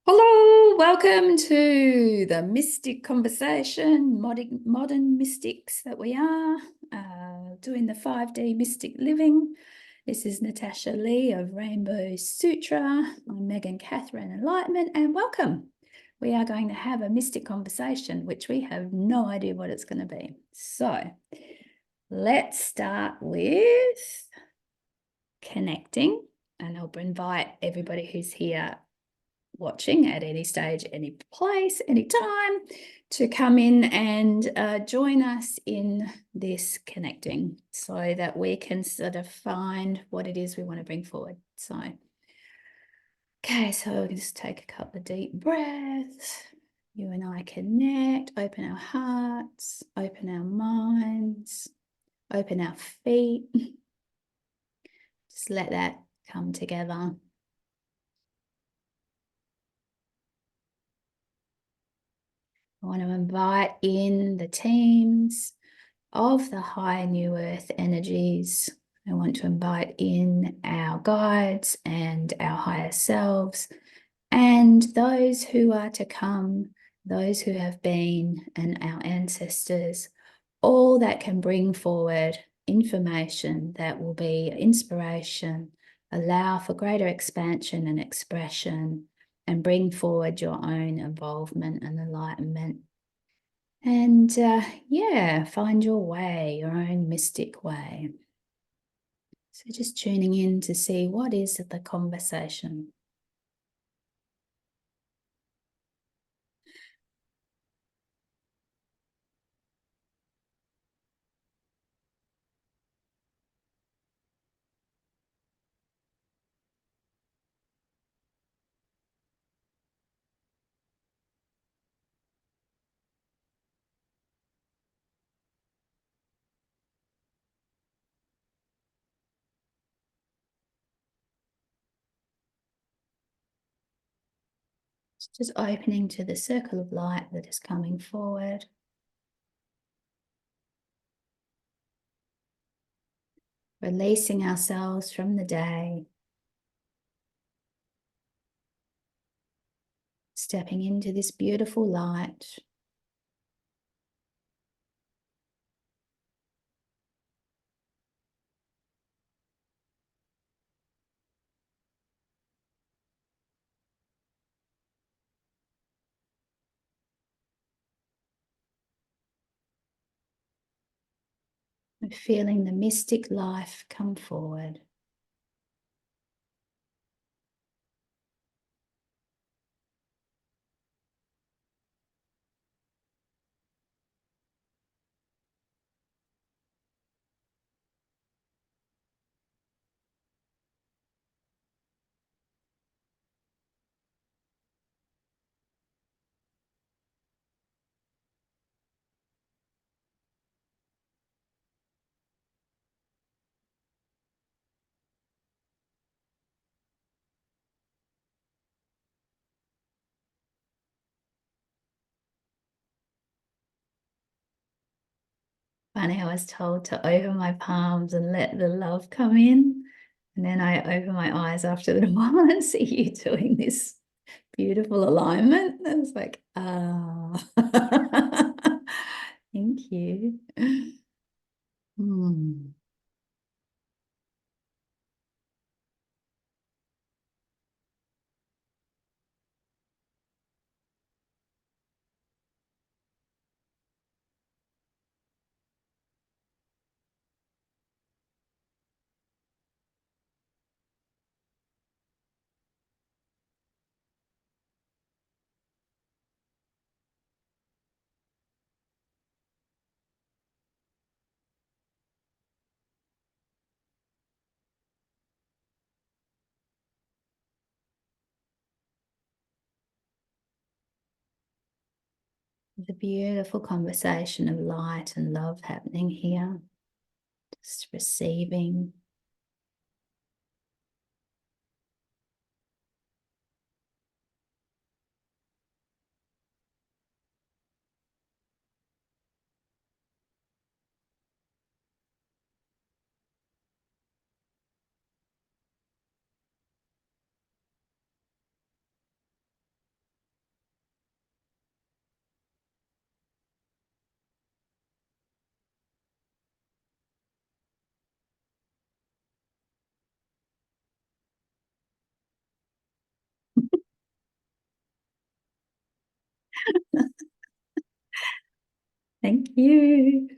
Hello, welcome to the Mystic Conversation, modern mystics that we are, doing the 5D mystic living. This is Natasha Lee of Rainbow Sutra. I'm Megan Catherin, Enlightenment, and welcome. We are going to have a mystic conversation, which we have no idea what it's going to be. So let's start with connecting, and I'll invite everybody who's here watching at any stage, any place, any time, to come in and join us in this connecting so that we can sort of find what it is we want to bring forward. So, okay, so we'll just take a couple of deep breaths. You and I connect, open our hearts, open our minds, open our feet. Just let that come together. I want to invite in the teams of the high new earth energies. I want to invite in our guides and our higher selves and those who are to come, those who have been, and our ancestors, all that can bring forward information that will be inspiration, allow for greater expansion and expression, and bring forward your own involvement and enlightenment. And yeah, find your way, your own mystic way. So just tuning in to see what is the conversation. It's just opening to the circle of light that is coming forward. Releasing ourselves from the day. Stepping into this beautiful light. And feeling the mystic life come forward. Funny, I was told to open my palms and let the love come in. And then I open my eyes after a little while and see you doing this beautiful alignment. I was like, ah, thank you. Hmm. The beautiful conversation of light and love happening here. Just receiving. Thank you.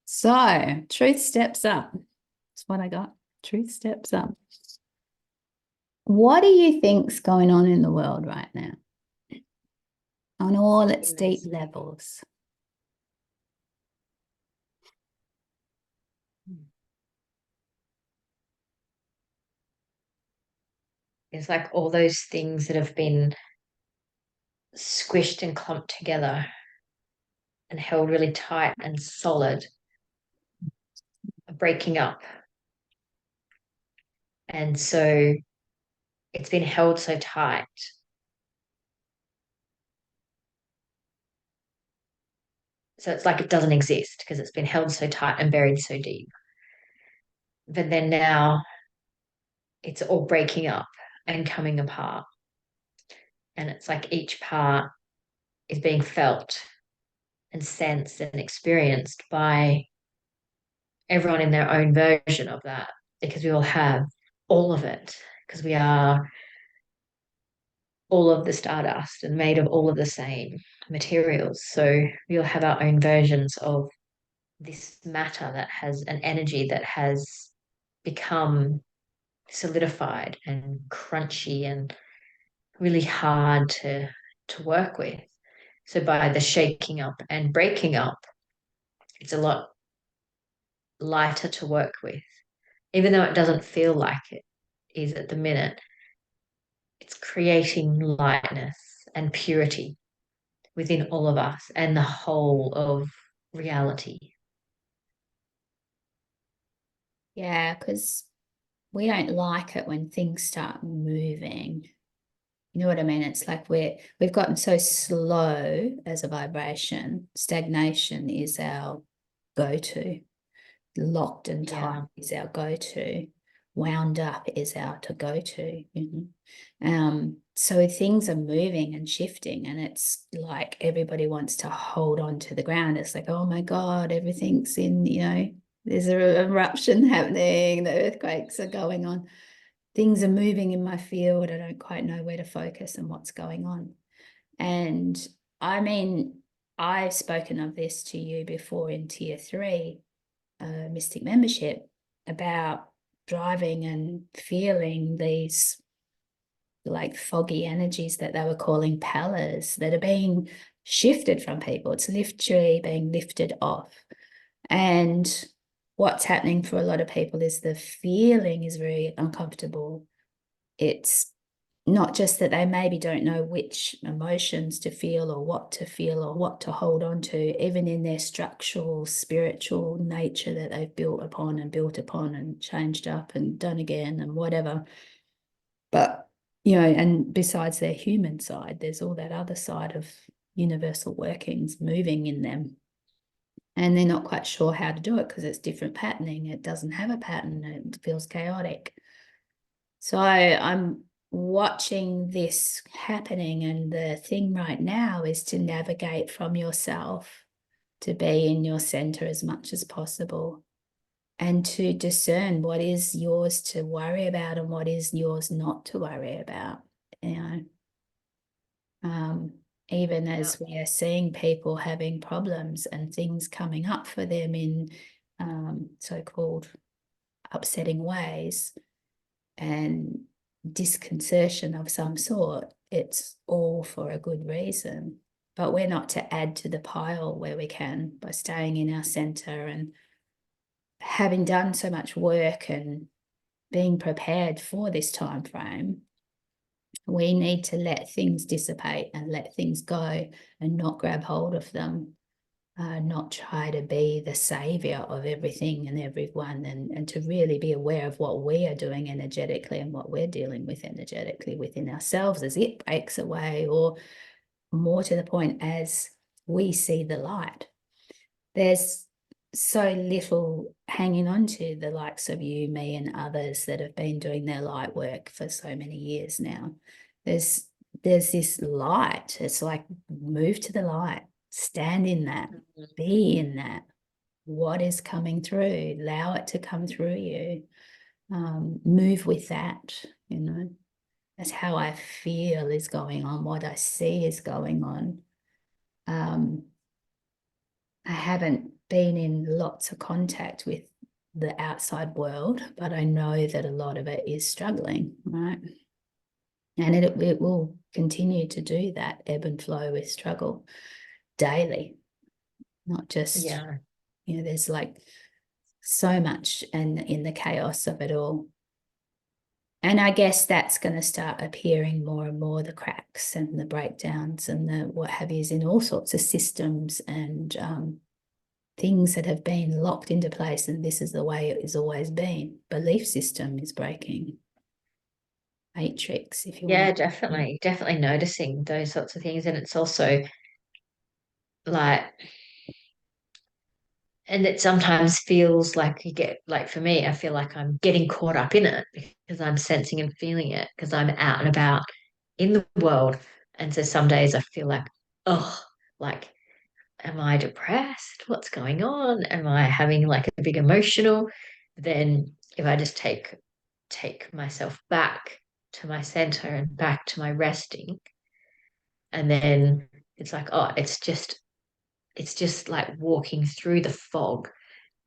So, truth steps up. That's what I got. Truth steps up. What do you think's going on in the world right now? On all its deep levels. It's like all those things that have been squished and clumped together and held really tight and solid are breaking up. And so it's been held so tight. So it's like it doesn't exist because it's been held so tight and buried so deep. But then now it's all breaking up and coming apart. And it's like each part is being felt and sensed and experienced by everyone in their own version of that, because we all have all of it, because we are all of the stardust and made of all of the same materials. So we all have our own versions of this matter that has an energy that has become solidified and crunchy and really hard to work with. So by the shaking up and breaking up, it's a lot lighter to work with, even though it doesn't feel like it is at the minute. It's creating lightness and purity within all of us and the whole of reality. Yeah, because we don't like it when things start moving. You know what I mean? It's like we've gotten so slow as a vibration. Stagnation is our go-to. Locked and tight is our go-to. Wound up is our to go-to. So things are moving and shifting, and it's like everybody wants to hold on to the ground. It's like, oh my God, everything's in, there's an eruption happening, the earthquakes are going on. Things are moving in my field. I don't quite know where to focus and what's going on. And I mean, I've spoken of this to you before in Tier 3, Mystic Membership, about driving and feeling these like foggy energies that they were calling pallors that are being shifted from people. It's literally being lifted off. And what's happening for a lot of people is the feeling is very uncomfortable. It's not just that they maybe don't know which emotions to feel or what to hold on to, even in their structural, spiritual nature that they've built upon and changed up and done again and whatever. But, and besides their human side, there's all that other side of universal workings moving in them. And they're not quite sure how to do it because it's different patterning. It doesn't have a pattern. It feels chaotic. So I'm watching this happening, and the thing right now is to navigate from yourself, to be in your center as much as possible, and to discern what is yours to worry about and what is yours not to worry about. Even as we are seeing people having problems and things coming up for them in so-called upsetting ways and disconcertion of some sort, it's all for a good reason. But we're not to add to the pile where we can by staying in our center and having done so much work and being prepared for this time frame. We need to let things dissipate and let things go and not grab hold of them, not try to be the savior of everything and everyone, and to really be aware of what we are doing energetically and what we're dealing with energetically within ourselves as it breaks away, or more to the point, as we see the light. There's so little hanging on to the likes of you, me, and others that have been doing their light work for so many years now. There's this light. It's like, move to the light, stand in that, be in that. What is coming through, allow it to come through you. Move with that, That's how I feel is going on, what I see is going on. I haven't been in lots of contact with the outside world, but I know that a lot of it is struggling, right? And it will continue to do that, ebb and flow with struggle daily, not just, Yeah. there's like so much and in the chaos of it all. And I guess that's going to start appearing more and more, the cracks and the breakdowns and the what have yous in all sorts of systems and things that have been locked into place. And this is the way it has always been. Belief system is breaking. Matrix, if you Yeah, want definitely noticing those sorts of things. And it's also like, and it sometimes feels like you get, like for me, I feel like I'm getting caught up in it because I'm sensing and feeling it because I'm out and about in the world. And so some days I feel like, oh, like, am I depressed? What's going on? Am I having like a big emotional? Then if I just take myself back to my center and back to my resting, and then it's like, oh, it's just like walking through the fog.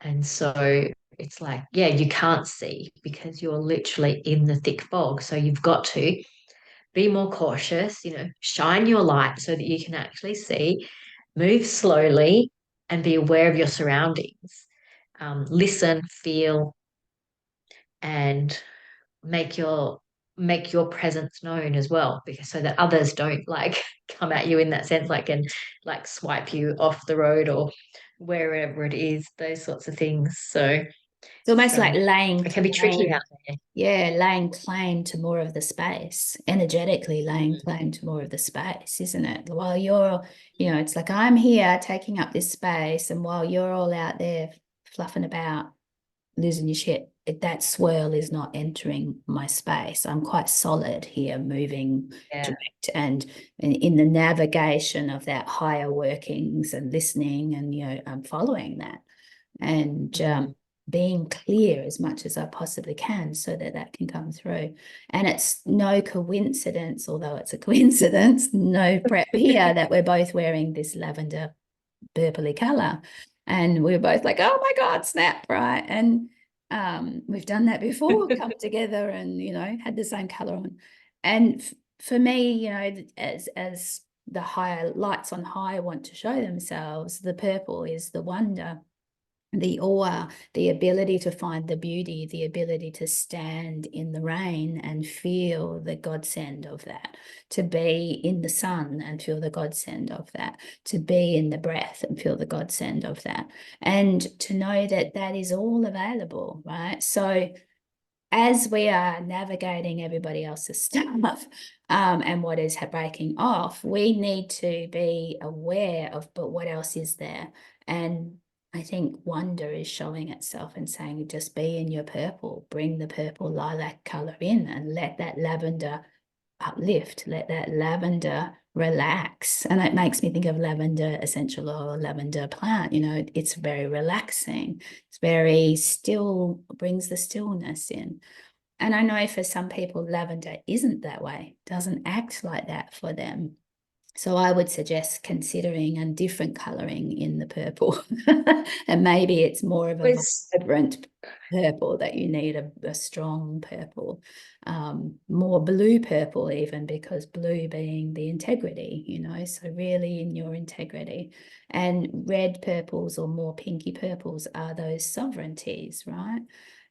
And so it's like, yeah, you can't see because you're literally in the thick fog. So you've got to be more cautious, shine your light so that you can actually see, move slowly and be aware of your surroundings. Listen, feel, and make your make your presence known as well, because so that others don't like come at you in that sense, like, and like swipe you off the road or wherever it is, those sorts of things. So it's almost like it can be tricky out there. laying claim to more of the space, energetically laying Mm. claim to more of the space, isn't it? While you're, it's like I'm here taking up this space, and while you're all out there fluffing about, losing your shit, that swirl is not entering my space. I'm quite solid here, moving Yeah. direct and in the navigation of that higher workings and listening, and I'm following that and Mm. being clear as much as I possibly can so that that can come through. And it's no coincidence, although it's a coincidence, no prep here, that we're both wearing this lavender purpley color. And we were both like, oh my God, snap, right? And we've done that before, come together and, had the same color on. And for me, as the higher lights on high want to show themselves, the purple is the wonder, the awe, the ability to find the beauty, the ability to stand in the rain and feel the godsend of that, to be in the sun and feel the godsend of that, to be in the breath and feel the godsend of that, and to know that that is all available, right? So as we are navigating everybody else's stuff and what is breaking off, we need to be aware of, but what else is there? And I think wonder is showing itself and saying, just be in your purple, bring the purple lilac color in and let that lavender uplift, let that lavender relax. And it makes me think of lavender essential oil, lavender plant, it's very relaxing. It's very still, brings the stillness in. And I know for some people, lavender isn't that way, doesn't act like that for them. So I would suggest considering a different colouring in the purple. And maybe it's more of a It's vibrant purple that you need, a strong purple, more blue purple even, because blue being the integrity, so really in your integrity. And red purples or more pinky purples are those sovereignties, right?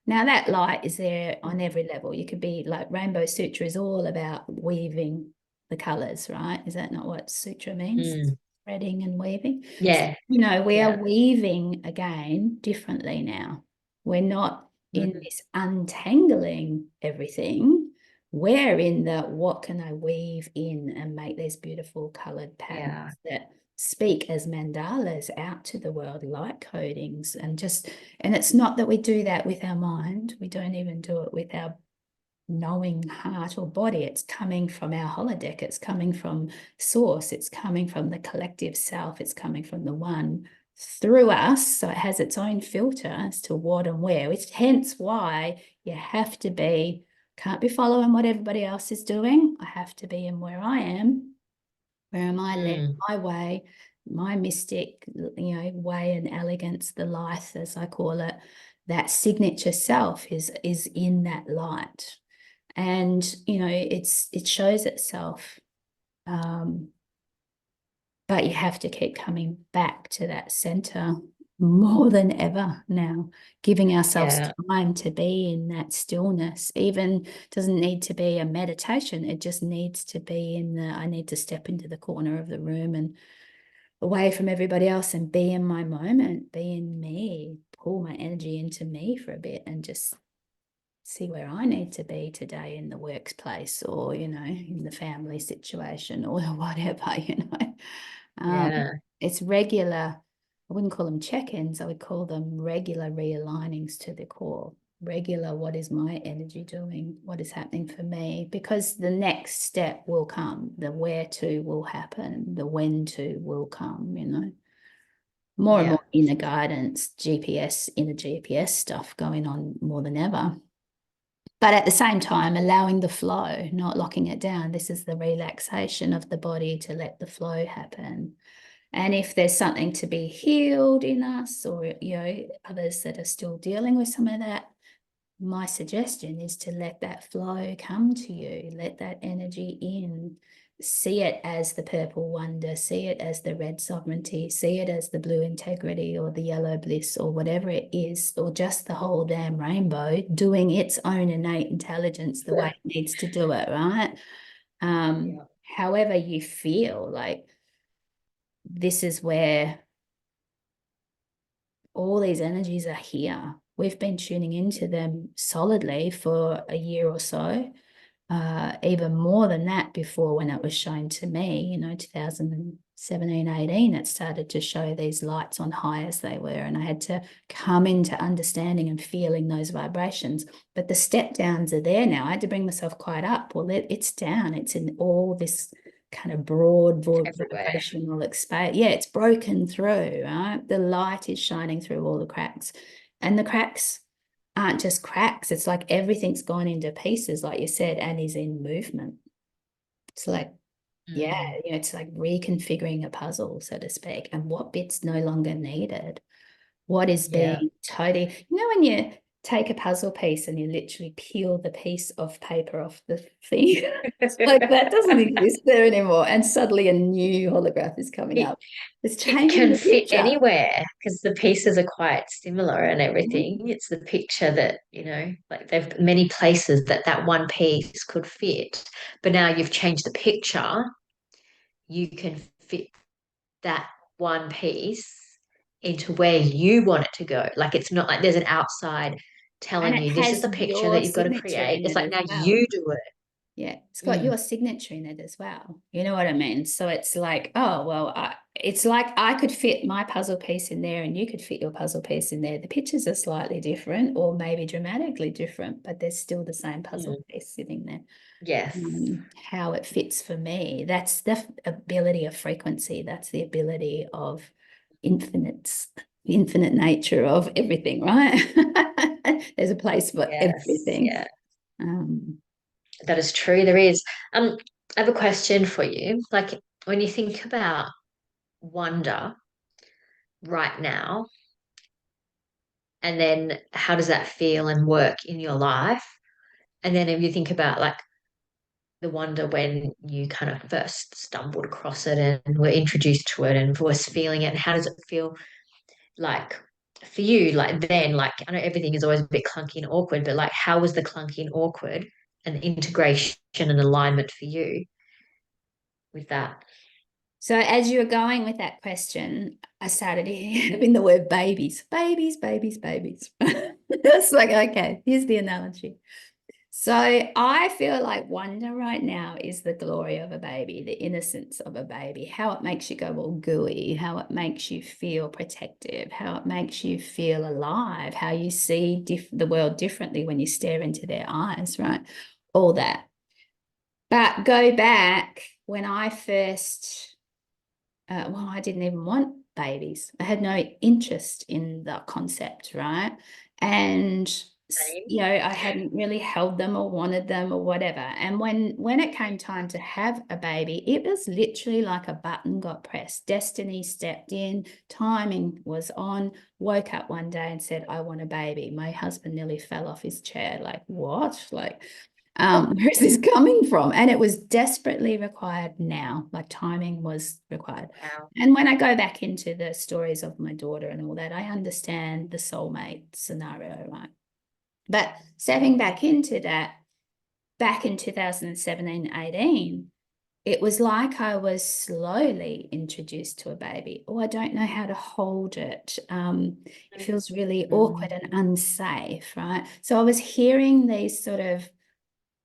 Now that light is there on every level. You could be like Rainbow Sutra is all about weaving the colors, right? Is that not what sutra means? Threading and weaving. So, yeah. we are Yeah. weaving again differently now. We're not in Mm. this untangling everything. We're in the what can I weave in and make these beautiful colored patterns Yeah. that speak as mandalas out to the world, light codings, and it's not that we do that with our mind. We don't even do it with our knowing heart or body. It's coming from our holodeck. It's coming from source. It's coming from the collective self. It's coming from the one through us. So it has its own filter as to what and where, which hence why you have to be, can't be following what everybody else is doing. I have to be in where I am. Where am I led Mm. my way? my mystic, way and elegance, the light, as I call it, that signature self is in that light. And, it shows itself. But you have to keep coming back to that center more than ever now, giving ourselves time to be in that stillness. Even doesn't need to be a meditation. It just needs to be I need to step into the corner of the room and away from everybody else and be in my moment, be in me, pull my energy into me for a bit and just see where I need to be today in the workplace or, in the family situation or whatever, It's regular, I wouldn't call them check-ins, I would call them regular realignings to the core. Regular, what is my energy doing? What is happening for me? Because the next step will come. The where to will happen. The when to will come, More and more inner guidance, inner GPS stuff going on more than ever. But at the same time, allowing the flow, not locking it down. This is the relaxation of the body to let the flow happen. And if there's something to be healed in us or, others that are still dealing with some of that, my suggestion is to let that flow come to you, let that energy in, see it as the purple wonder, see it as the red sovereignty, see it as the blue integrity or the yellow bliss or whatever it is, or just the whole damn rainbow doing its own innate intelligence the way it needs to do it, right? However you feel, like this is where all these energies are here. We've been tuning into them solidly for a year or so, even more than that before when it was shown to me, 2017, 18, it started to show these lights on high as they were. And I had to come into understanding and feeling those vibrations. But the step downs are there now. I had to bring myself quite up. Well, it's down. It's in all this kind of broad vibrational space. Yeah, it's broken through, right? The light is shining through all the cracks. And the cracks aren't just cracks. It's like everything's gone into pieces, like you said, and is in movement. It's like, it's like reconfiguring a puzzle, so to speak, and what bits no longer needed. What is being totally, when you take a puzzle piece and you literally peel the piece of paper off the thing, it's like that doesn't exist there anymore. And suddenly a new holograph is coming up. It's changing It can the fit picture anywhere because the pieces are quite similar and everything. It's the picture that, like they've many places that one piece could fit. But now you've changed the picture, you can fit that one piece into where you want it to go. Like it's not like there's an outside telling and it you this is has the picture your that you've got to signature create. in It's it like as now well. you do it. Yeah, it's got your signature in it as well. You know what I mean? So it's like, oh, well, it's like I could fit my puzzle piece in there and you could fit your puzzle piece in there. The pictures are slightly different or maybe dramatically different, but there's still the same puzzle piece sitting there. Yes. How it fits for me. That's the ability of frequency. That's the ability of infinite nature of everything, right? There's a place for everything. Yeah. That is true. There is. I have a question for you. Like when you think about wonder right now, and then how does that feel and work in your life? And then if you think about like the wonder when you kind of first stumbled across it and were introduced to it and was feeling it, and how does it feel like for you? Like then, like I know everything is always a bit clunky and awkward, but like how was the clunky and awkward and integration and alignment for you with that? So as you were going with that question, I started having the word babies. It's like, okay, here's the analogy. So I feel like wonder right now is the glory of a baby, the innocence of a baby, how it makes you go all gooey, how it makes you feel protective, how it makes you feel alive, how you see the world differently when you stare into their eyes, right? All that. But go back when I first I didn't even want babies. I had no interest in the concept, right? And Same. you know, I hadn't really held them or wanted them or whatever. And when it came time to have a baby, it was literally like a button got pressed. Destiny stepped in, timing was on, woke up one day and said, I want a baby. My husband nearly fell off his chair. Like, what? Like, where's this coming from? And it was desperately required now. Like, timing was required. Wow. And when I go back into the stories of my daughter and all that, I understand the soulmate scenario, right? But stepping back into that, back in 2017, 18, it was like I was slowly introduced to a baby. Oh, I don't know how to hold it. It feels really awkward and unsafe, right? So I was hearing these sort of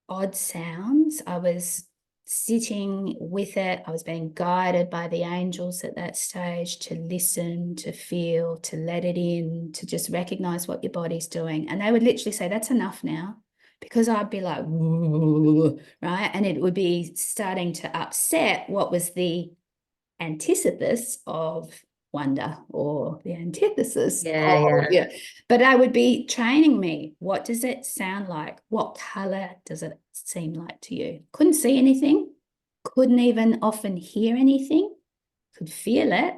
odd sounds. I was sitting with it. I was being guided by the angels at that stage to listen, to feel, to let it in, to just recognize what your body's doing. And they would literally say, that's enough now. Because I'd be like, right? And it would be starting to upset what was the antithesis of wonder, or the antithesis Yeah, of, yeah. yeah. But I would be training me. What does it sound like? What color does it seem like to you? Couldn't see anything, couldn't even often hear anything, could feel it.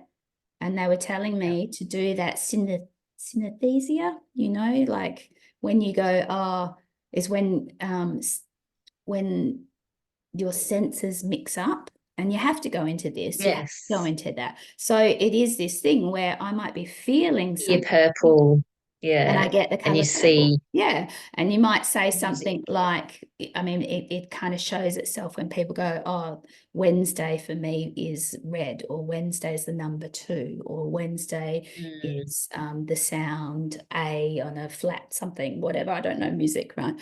And they were telling me to do that synesthesia, you know, like when you go, oh, is when your senses mix up, and you have to go into this, you have to go Yes. into that. So it is this thing where I might be feeling Your something purple. and I Yeah. get the And you color purple. see Yeah. And you might say music. something like, I mean, it kind of shows itself when people go, oh, Wednesday for me is red, or Wednesday is the number 2, or Wednesday Mm, is the sound A on a flat something, whatever. I don't know music, right?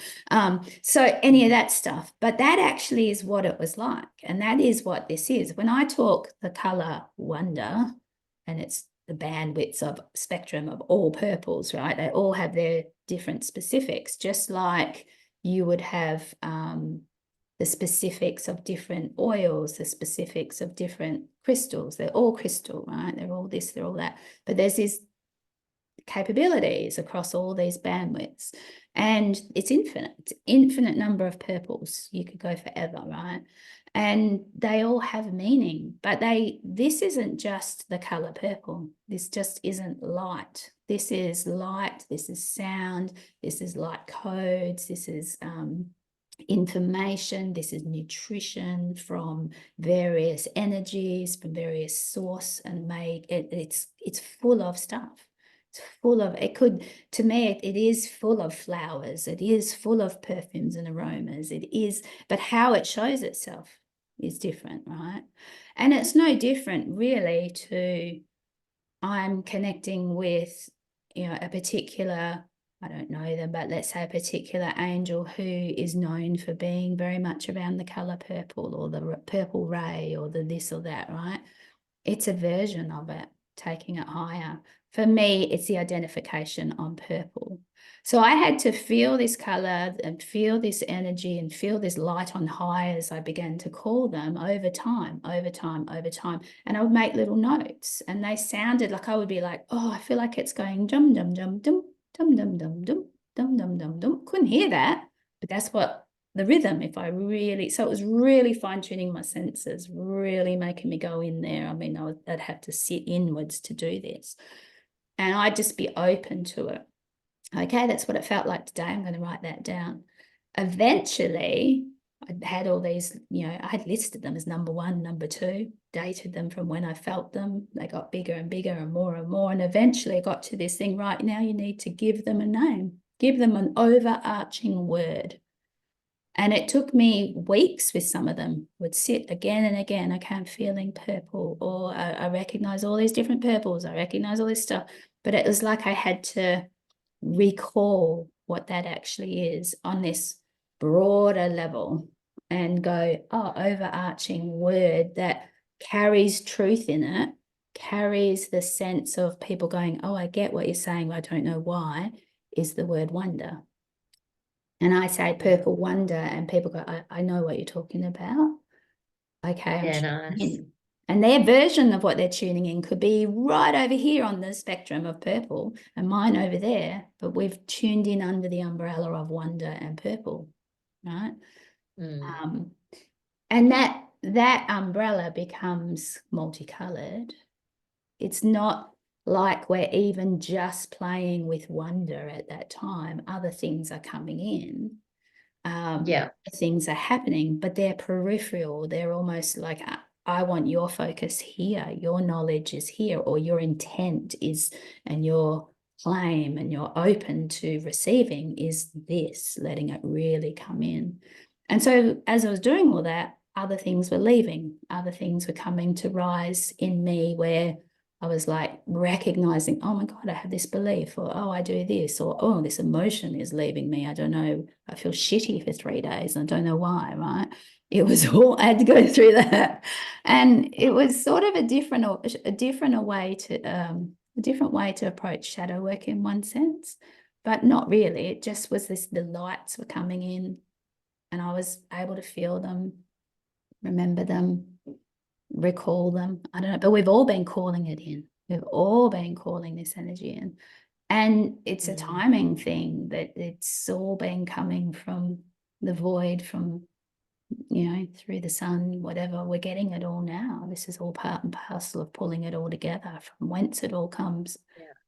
So any of that stuff. But that actually is what it was like. And that is what this is. When I talk the color wonder, and it's the bandwidths of spectrum of all purples, right? They all have their different specifics, just like you would have the specifics of different oils, the specifics of different crystals. They're all crystal, right? They're all this, they're all that. But there's these capabilities across all these bandwidths. And it's infinite number of purples. You could go forever, right? And they all have meaning, but this isn't just the color purple. This just isn't light. This is light, this is sound, this is light codes, this is information, this is nutrition from various energies, from various source, and it's full of stuff. It's full of, it could, to me, it is full of flowers. It is full of perfumes and aromas. It is, but how it shows itself is different, right? And it's no different really to, I'm connecting with, you know, a particular, I don't know them, but let's say a particular angel who is known for being very much around the color purple, or the purple ray, or the this or that, right? It's a version of it, taking it higher. For me, it's the identification on purple. So I had to feel this color and feel this energy and feel this light on high, as I began to call them, over time, over time, over time. And I would make little notes, and they sounded like, I would be like, oh, I feel like it's going dum dum dum dum dum dum dum dum dum dum dum dum. Couldn't hear that, but that's what the rhythm, if I really, so it was really fine-tuning my senses, really making me go in there. I mean, I'd have to sit inwards to do this, and I'd just be open to it. Okay, that's what it felt like today. I'm going to write that down. Eventually, I had all these, you know, I had listed them as number 1, number 2, dated them from when I felt them. They got bigger and bigger and more and more. And eventually I got to this thing, right now you need to give them a name, give them an overarching word. And it took me weeks with some of them, would sit again and again. Okay, I'm feeling purple, or I recognize all these different purples. I recognize all this stuff. But it was like I had to recall what that actually is on this broader level, and go, oh, overarching word that carries truth in it, carries the sense of people going, oh, I get what you're saying, but I don't know why, is the word wonder. And I say purple wonder, and people go, I know what you're talking about. Okay, I'm Yeah, tuning nice. in. And their version of what they're tuning in could be right over here on the spectrum of purple and mine over there, but we've tuned in under the umbrella of wonder and purple, right? And that umbrella becomes multicolored. It's not like we're even just playing with wonder at that time. Other things are coming in. Things are happening, but they're peripheral. They're almost like, I want your focus here, your knowledge is here, or your intent is, and your claim and you're open to receiving is this, letting it really come in. And so as I was doing all that, other things were leaving, other things were coming to rise in me, where I was like recognizing, oh my God, I have this belief, or oh, I do this, or oh, this emotion is leaving me. I don't know. I feel shitty for 3 days. I don't know why, right? It was all, I had to go through that. And it was sort of a different way to approach shadow work in one sense, but not really. It just was this, the lights were coming in and I was able to feel them, remember them, recall them. I don't know, but we've all been calling it in. We've all been calling this energy in. And it's a timing thing, that it's all been coming from the void, from, through the sun, whatever. We're getting it all now. This is all part and parcel of pulling it all together. From whence it all comes,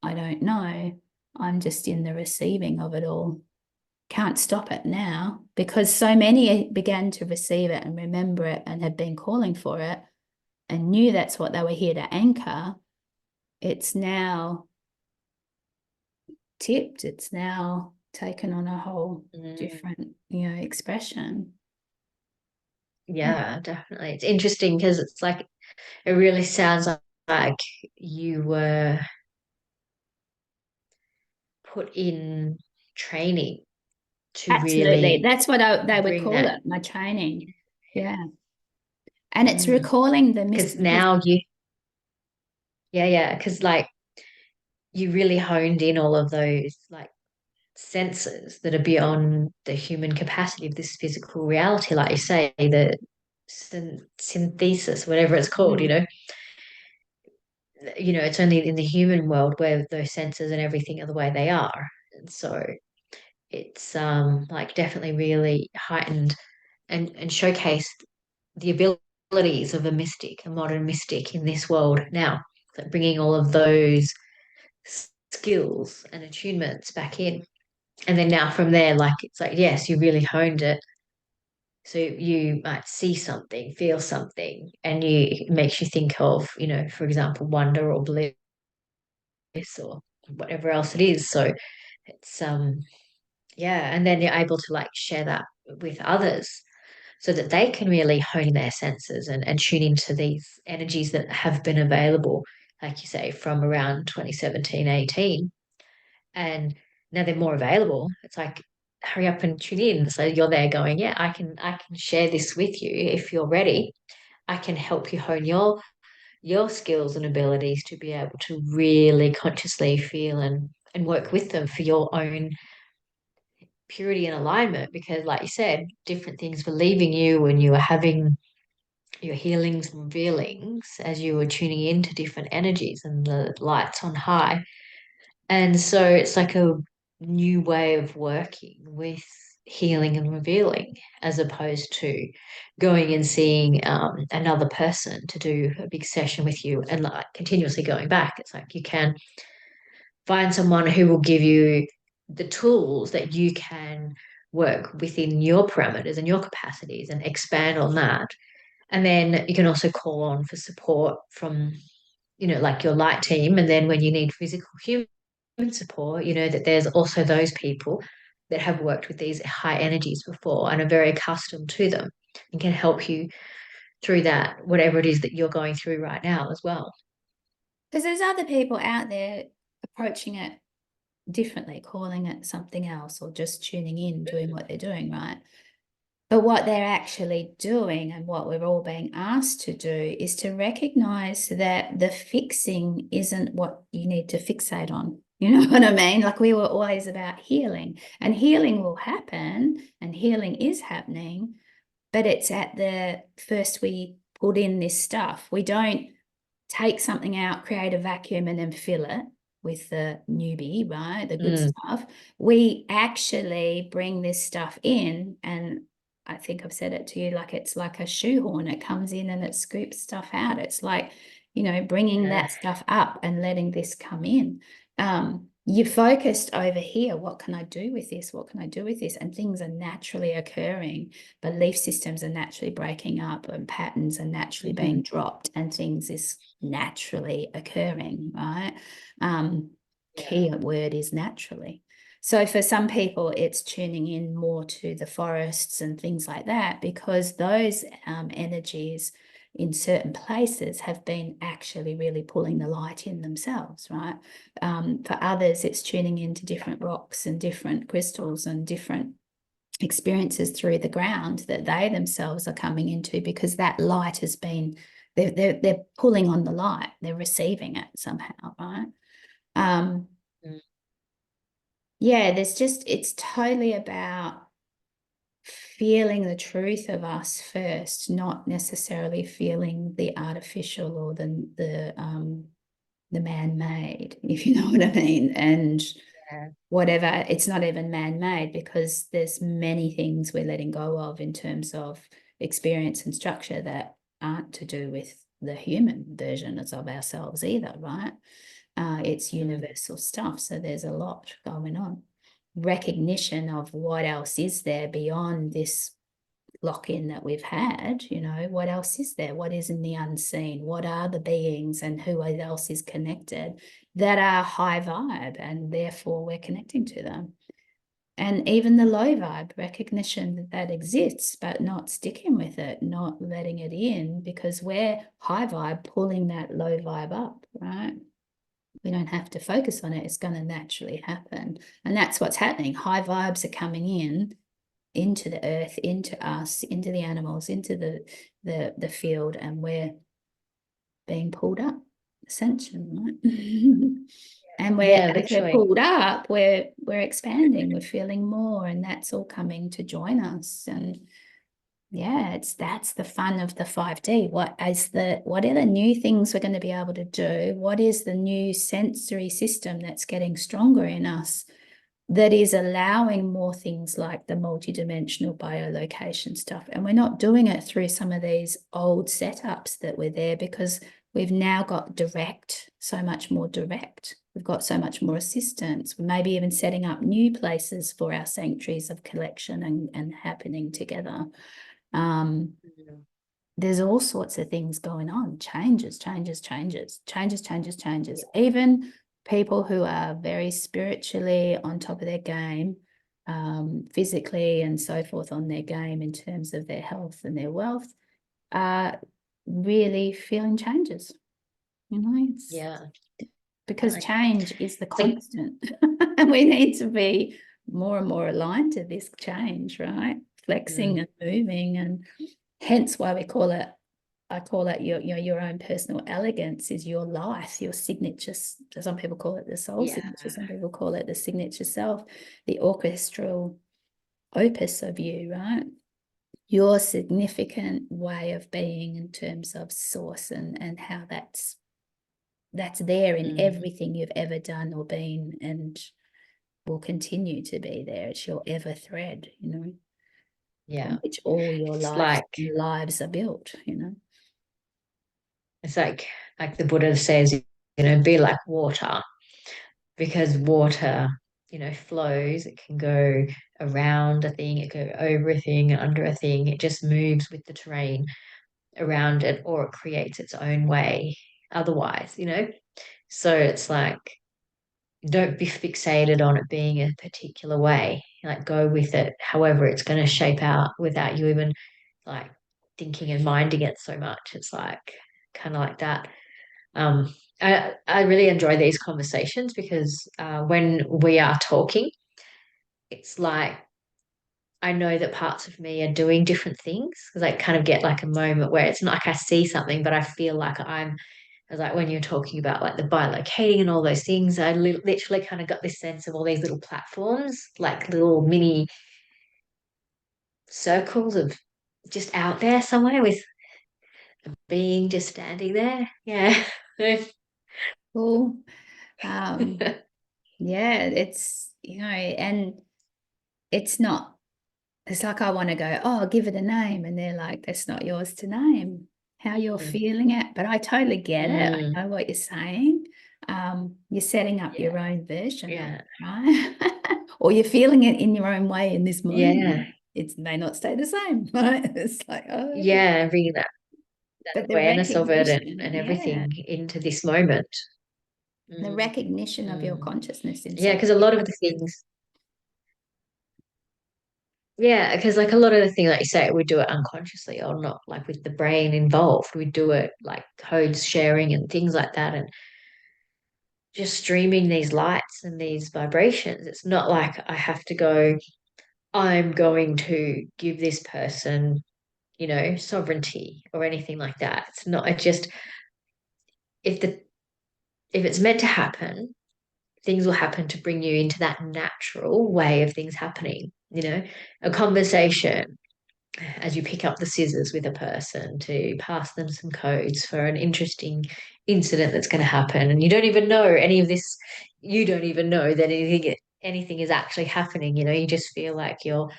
I don't know. I'm just in the receiving of it all. Can't stop it now, because so many began to receive it and remember it and have been calling for it and knew that's what they were here to anchor. It's now tipped. It's now taken on a whole different, expression. Yeah, definitely. It's interesting because it's like, it really sounds like you were put in training to Absolutely. really That's what they would bring call that. it, my training. Yeah. And it's recalling the Because mystery. now because like you really honed in all of those like senses that are beyond the human capacity of this physical reality, like you say, the synthesis, whatever it's called, it's only in the human world where those senses and everything are the way they are. And so it's like definitely really heightened and showcased the abilities of a mystic, a modern mystic in this world now. So bringing all of those skills and attunements back in. And then now from there, like it's like, yes, you really honed it. So you might see something, feel something, and it makes you think of, for example, wonder or bliss or whatever else it is. So it's and then you're able to like share that with others so that they can really hone their senses and tune into these energies that have been available, like you say, from around 2017, 18. And now they're more available. It's like, hurry up and tune in. So you're there going, yeah, I can share this with you if you're ready. I can help you hone your skills and abilities to be able to really consciously feel and work with them for your own purity and alignment. Because like you said, different things were leaving you when you were having your healings and feelings as you were tuning into different energies and the lights on high. And so it's like a new way of working with healing and revealing, as opposed to going and seeing another person to do a big session with you and like continuously going back. It's like you can find someone who will give you the tools that you can work within your parameters and your capacities and expand on that. And then you can also call on for support from, like your light team. And then when you need physical human support, that there's also those people that have worked with these high energies before and are very accustomed to them and can help you through that, whatever it is that you're going through right now as well. Because there's other people out there approaching it differently, calling it something else, or just tuning in, doing what they're doing, right? But what they're actually doing, and what we're all being asked to do, is to recognize that the fixing isn't what you need to fixate on. You know what I mean? Like, we were always about healing, and healing will happen, and healing is happening. But it's at the first we put in this stuff. We don't take something out, create a vacuum, and then fill it with the newbie, right? The good stuff. We actually bring this stuff in, and I think I've said it to you, like it's like a shoehorn. It comes in and it scoops stuff out. It's like, bringing that stuff up and letting this come in. You're focused over here. What can I do with this? What can I do with this? And things are naturally occurring. Belief systems are naturally breaking up, and patterns are naturally being dropped, and things is naturally occurring, right? Key word is naturally. So for some people, it's tuning in more to the forests and things like that, because those energies in certain places have been actually really pulling the light in themselves, right? For others, it's tuning into different rocks and different crystals and different experiences through the ground that they themselves are coming into, because that light has been, they're pulling on the light, they're receiving it somehow, right? Yeah, it's totally about feeling the truth of us first, not necessarily feeling the artificial or the man-made, if you know what I mean. And whatever, it's not even man-made, because there's many things we're letting go of in terms of experience and structure that aren't to do with the human versions of ourselves either, right? It's universal stuff. So there's a lot going on. Recognition of what else is there beyond this lock-in that we've had, what else is there? What is in the unseen? What are the beings and who else is connected that are high vibe, and therefore we're connecting to them? And even the low vibe, recognition that that exists, but not sticking with it, not letting it in, because we're high vibe pulling that low vibe up, right? We don't have to focus on it. It's going to naturally happen. And that's what's happening. High vibes are coming in into the earth, into us, into the animals, into the field, and we're being pulled up, essentially, right? And as we're pulled up, we're expanding, we're feeling more, and that's all coming to join us. And that's the fun of the 5D. What are the new things we're going to be able to do? What is the new sensory system that's getting stronger in us, that is allowing more things like the multidimensional biolocation stuff? And we're not doing it through some of these old setups that were there, because we've now got so much more direct. We've got so much more assistance. We may be even setting up new places for our sanctuaries of collection and happening together. There's all sorts of things going on. Changes. Even people who are very spiritually on top of their game, physically and so forth on their game in terms of their health and their wealth, are really feeling changes. Because change is the constant. And we need to be more and more aligned to this change, right? Flexing and moving, and hence why I call it your own personal elegance is your life, your signature. Some people call it the soul signature, some people call it the signature self, the orchestral opus of you, right? Your significant way of being in terms of source, and how that's there in everything you've ever done or been, and will continue to be there. It's your ever thread, on which all your lives are built, It's like the Buddha says, be like water, because water, flows. It can go around a thing, it can go over a thing, under a thing. It just moves with the terrain around it, or it creates its own way otherwise, So it's like, don't be fixated on it being a particular way. Like, go with it, however it's going to shape out, without you even like thinking and minding it so much. It's like kind of like that. I really enjoy these conversations, because when we are talking, it's like I know that parts of me are doing different things, because I kind of get like a moment where it's not like I see something, but I feel like it's like when you're talking about like the bilocating and all those things, I literally kind of got this sense of all these little platforms, like little mini circles of just out there somewhere with a being just standing there. Yeah. Cool. Yeah, it's, and it's not, it's like I want to go, oh, give it a name. And they're like, that's not yours to name, how you're feeling it. But I totally get it. I Mm, know what you're saying. You're setting up yeah. your own version of Yeah. it, right? Or you're feeling it in your own way in this Yeah. moment. It may not stay the same, right? It's like, oh, okay. Yeah. Bringing that But the awareness of it recognition, and yeah, everything into this moment. the Mm, recognition of your mm. consciousness Yeah, inside because a you. lot of the things, yeah, because like a lot of the thing, like you say, we do it unconsciously or not, like with the brain involved. We do it like codes sharing and things like that, and just streaming these lights and these vibrations. It's not like I have to go, I'm going to give this person, sovereignty or anything like that. It's not, it just, if the if it's meant to happen, things will happen to bring you into that natural way of things happening. A conversation as you pick up the scissors with a person to pass them some codes for an interesting incident that's going to happen, and you don't even know any of this. You don't even know that anything is actually happening. You just feel like you're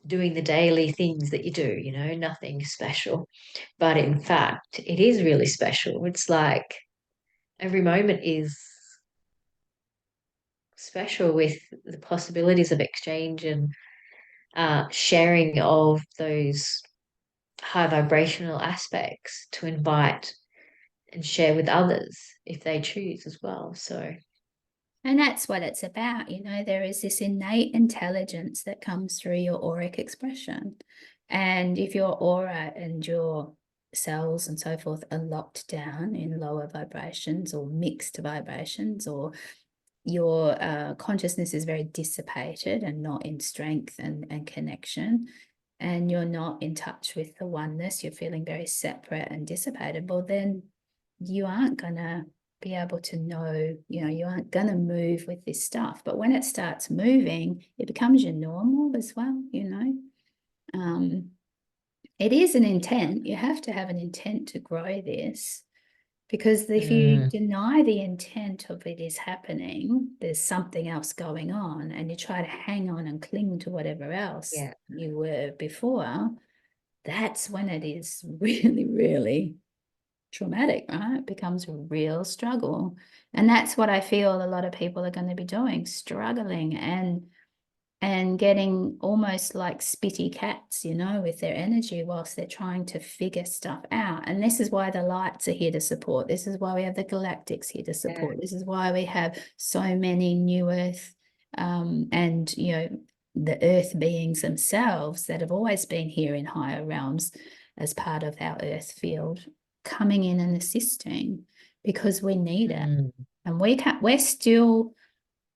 doing the daily things that you do. Nothing special, but in fact, it is really special. It's like every moment is special with the possibilities of exchange and sharing of those high vibrational aspects to invite and share with others if they choose as well. So, And that's what it's about. There is this innate intelligence that comes through your auric expression. And if your aura and your cells and so forth are locked down in lower vibrations or mixed vibrations, or your consciousness is very dissipated and not in strength and connection, and you're not in touch with the oneness, you're feeling very separate and dissipated, well, then you aren't going to be able to know, you aren't going to move with this stuff. But when it starts moving, it becomes your normal as well. It is an intent. You have to have an intent to grow this, because if you mm, deny the intent of it is happening, there's something else going on, and you try to hang on and cling to whatever else yeah, you were before, that's when it is really, really traumatic, right? It becomes a real struggle. And that's what I feel a lot of people are going to be doing, struggling and getting almost like spitty cats, with their energy whilst they're trying to figure stuff out. And this is why the lights are here to support. This is why we have the galactics here to yeah, support. This is why we have so many new earth and, the earth beings themselves that have always been here in higher realms as part of our earth field, coming in and assisting, because we need it. mm, And we're still,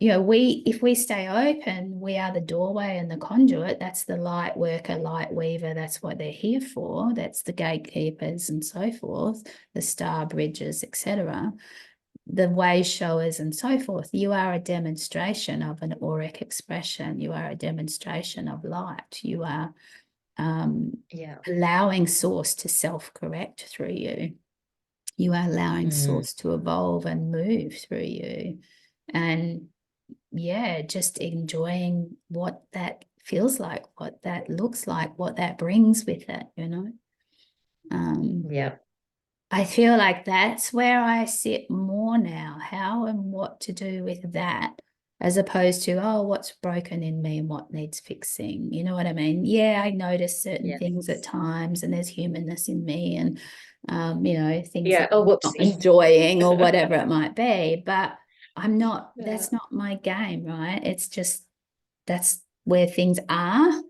if we stay open, we are the doorway and the conduit. That's the light worker, light weaver. That's what they're here for. That's the gatekeepers and so forth, the star bridges, etc., the way showers and so forth. You are a demonstration of an auric expression. You are a demonstration of light. You are yeah, allowing source to self-correct through you. You are allowing mm, source to evolve and move through you. And yeah, just enjoying what that feels like, what that looks like, what that brings with it. Um, yeah, I feel like that's where I sit more now, how and what to do with that, as opposed to, oh, what's broken in me and what needs fixing. You know what I mean? Yeah, I notice certain things at yes, times, and there's humanness in me, and things yeah. that Oh, I'm not whoopsie. enjoying or whatever it might be. But I'm not, Yeah, that's not my game, right? It's just, that's where things are.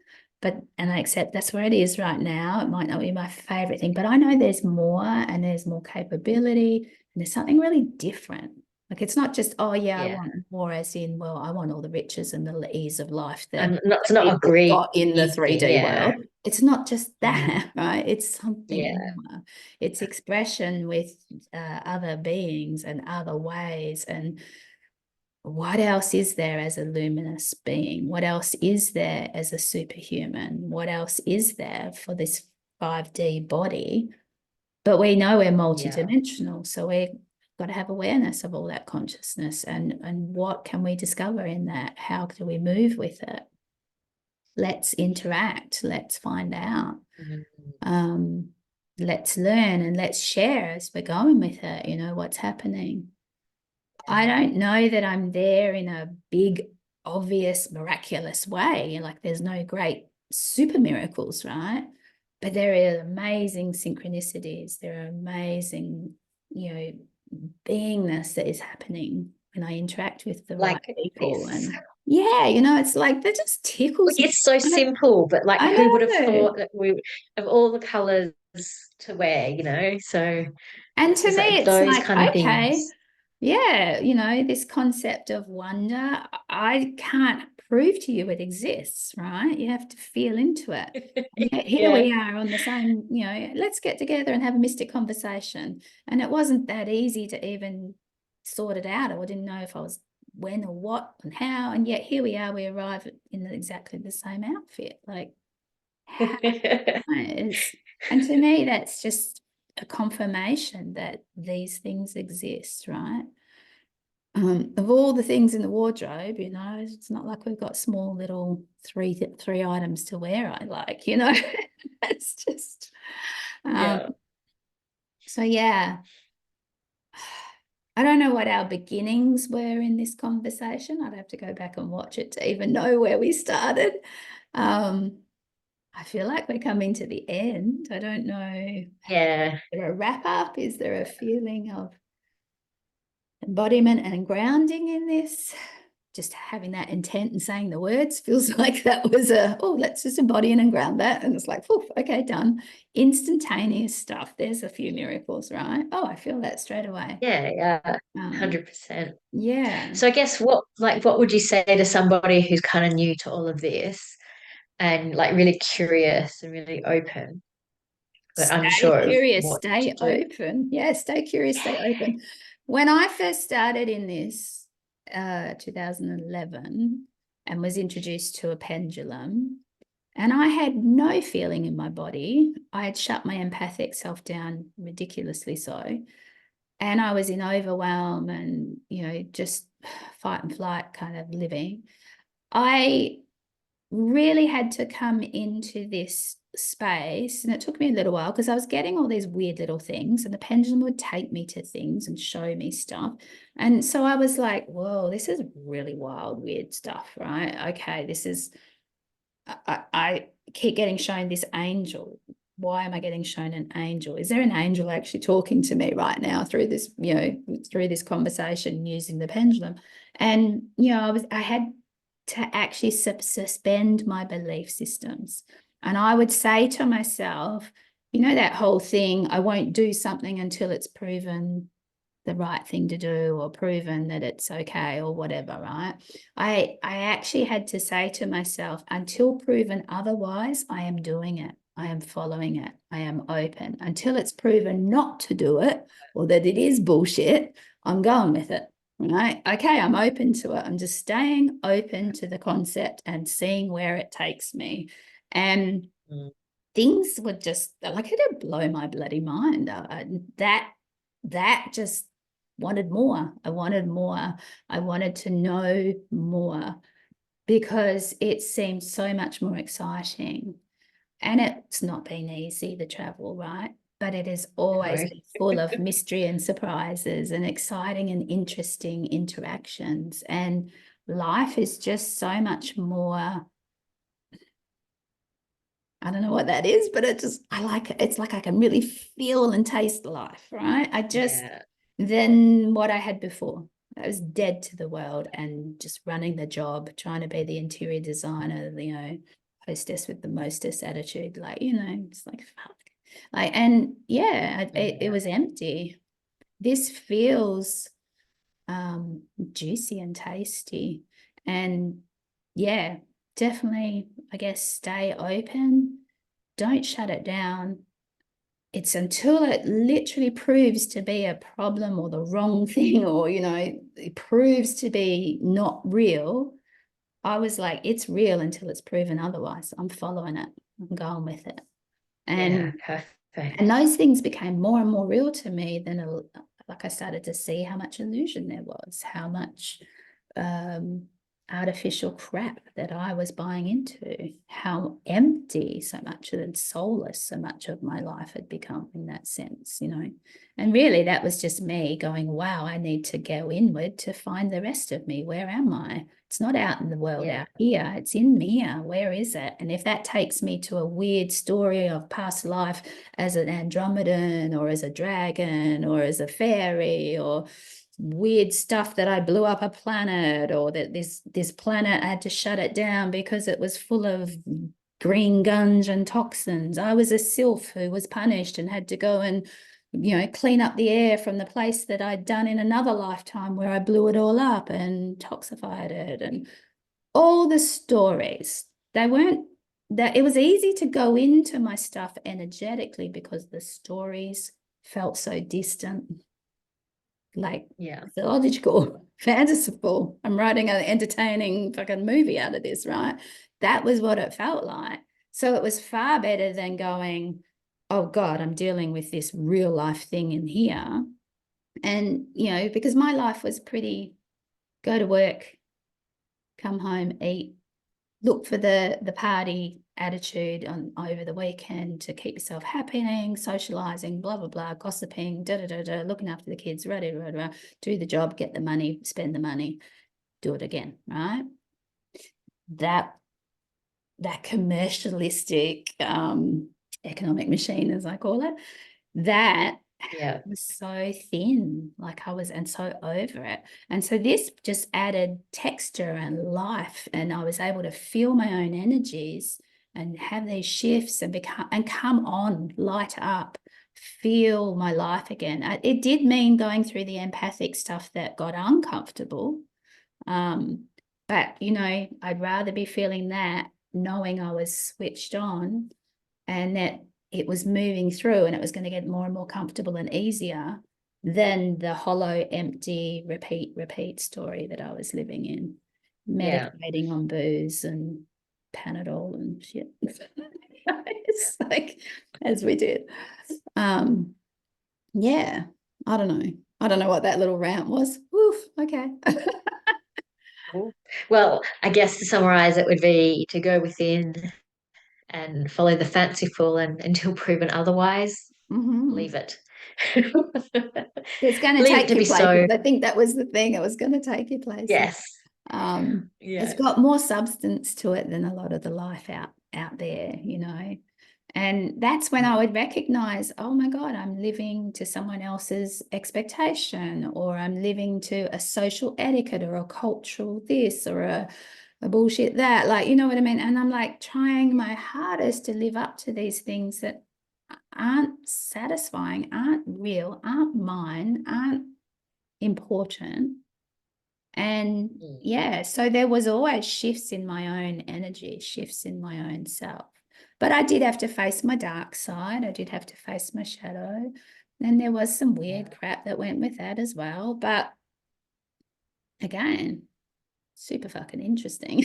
And I accept that's where it is right now. It might not be my favorite thing, but I know there's more, and there's more capability, and there's something really different. Like, it's not just, oh yeah, I yeah. want more, as in, well, I want all the riches and the ease of life that And not, it's other not a people have got in the greedy thing. 3D Yeah, world. It's not just mm, that, right? It's something yeah, more. It's expression with other beings and other ways. And what else is there as a luminous being? What else is there as a superhuman? What else is there for this 5D body But we know we're Yeah. multidimensional, so we've got to have awareness of all that consciousness, and what can we discover in that? How do we move with it? Let's interact. Let's find out. Mm. Let's learn and let's share as we're going with it, what's happening. I don't know that I'm there in a big, obvious, miraculous way. Like there's no great super miracles, right? But there are amazing synchronicities. There are amazing, beingness that is happening when I interact with the right Like people. this. And yeah, it's like that just tickles me. It's so simple, but like I who would have know. thought that we of all the colors to wear, So And it's to just me, like it's those like, kind of okay, things. yeah, this concept of wonder, I can't prove to you it exists, right? You have to feel into it. And yet here Yeah. we are on the same, let's get together and have a mystic conversation. And it wasn't that easy to even sort it out. I didn't know if I was when or what and how. And yet here we are, we arrive in exactly the same outfit. Like, how is, and to me, that's just a confirmation that these things exist, right? Of all the things in the wardrobe, it's not like we've got small little three items to wear. I like, it's just Yeah. so yeah. I don't know what our beginnings were in this conversation. I'd have to go back and watch it to even know where we started. Um, I feel like we're coming to the end. I don't know. Yeah. Is there a wrap up? Is there a feeling of embodiment and grounding in this? Just having that intent and saying the words feels like that was let's just embody and ground that. And it's like, okay, done. Instantaneous stuff. There's a few miracles, right? Oh, I feel that straight away. Yeah, yeah. Um, 100%. yeah. So I guess what would you say to somebody who's kind of new to all of this and like really curious and really open, but Stay unsure of curious, what to stay do? open. Yeah, stay curious, stay open. When I first started in this, 2011, and was introduced to a pendulum, and I had no feeling in my body. I had shut my empathic self down ridiculously so. And I was in overwhelm and, just fight and flight kind of living. I really had to come into this space, and it took me a little while because I was getting all these weird little things, and the pendulum would take me to things and show me stuff. And so I was like, whoa, this is really wild, weird stuff, right? Okay, this is, I keep getting shown this angel. Why am I getting shown an angel? Is there an angel actually talking to me right now through this, through this conversation using the pendulum? And, I had to actually suspend my belief systems. And I would say to myself, that whole thing, I won't do something until it's proven the right thing to do or proven that it's okay or whatever, right? I actually had to say to myself, until proven otherwise, I am doing it. I am following it. I am open. Until it's proven not to do it or that it is bullshit, I'm going with it. Right. Okay, I'm open to it. I'm just staying open to the concept and seeing where it takes me. And things would just like it'd blow my bloody mind. That just wanted more. I wanted more. I wanted to know more because it seemed so much more exciting. And it's not been easy, the travel, right? But it has always No. been full of mystery and surprises and exciting and interesting interactions. And life is just so much more. I don't know what that is, but I like it. It's like I can really feel and taste life, right? Yeah. Than what I had before. I was dead to the world and just running the job, trying to be the interior designer, hostess with the mostest attitude. Like, it's like, fuck. Like, and yeah, it was empty. This feels juicy and tasty. And yeah, definitely, I guess, stay open. Don't shut it down. It's until it literally proves to be a problem or the wrong thing, or, it proves to be not real. I was like, it's real until it's proven otherwise. I'm following it. I'm going with it. Yeah. And Perfect. Okay. And those things became more and more real to me. Like I started to see how much illusion there was, how much um, artificial crap that I was buying into, how empty so much and soulless so much of my life had become in that sense, you know. And really, that was just me going, wow, I need to go inward to find the rest of me. Where am I? It's not out in the world Yeah. out here. It's in me. Where is it? And if that takes me to a weird story of past life as an Andromedan or as a dragon or as a fairy or weird stuff that I blew up a planet or that this planet had to shut it down because it was full of green gunge and toxins. I was a sylph who was punished and had to go and clean up the air from the place that I'd done in another lifetime where I blew it all up and toxified it, and all the stories. They weren't that it was easy to go into my stuff energetically because the stories felt so distant, like Yeah. mythological, fanciful. I'm writing an entertaining fucking movie out of this, right? That was what it felt like. So it was far better than going, oh God, I'm dealing with this real life thing in here. And, because my life was pretty go to work, come home, eat, look for the party attitude on over the weekend to keep yourself happening, socializing, blah blah blah, gossiping, looking after the kids, do the job, get the money, spend the money, do it again, right? That commercialistic economic machine, as I call it, that Yeah. was so thin, like I was, and so over it. And so this just added texture and life, and I was able to feel my own energies and have these shifts and come on, light up, feel my life again. It did mean going through the empathic stuff that got uncomfortable. But I'd rather be feeling that, knowing I was switched on and that it was moving through and it was going to get more and more comfortable and easier than the hollow, empty, repeat story that I was living in, Yeah. medicating on booze and Panadol and shit. It's like, as we did. Yeah, I don't know. I don't know what that little rant was. Woof, okay. Cool. Well, I guess to summarize, it would be to go within and follow the fanciful, and until proven otherwise, Mm-hmm. leave it. It's going to Leave it take to you be so. places. I think that was the thing. It was going to take you places. Yes. It's Yeah. got more substance to it than a lot of the life out there, you know. And that's when I Yeah. would recognize, oh my God, I'm living to someone else's expectation, or I'm living to a social etiquette or a cultural this or a bullshit that, like, you know what I mean? And I'm like trying my hardest to live up to these things that aren't satisfying, aren't real, aren't mine, aren't important. And Mm. yeah, so there was always shifts in my own energy, shifts in my own self. But I did have to face my dark side. I did have to face my shadow. And there was some weird Yeah. crap that went with that as well. But again, super fucking interesting.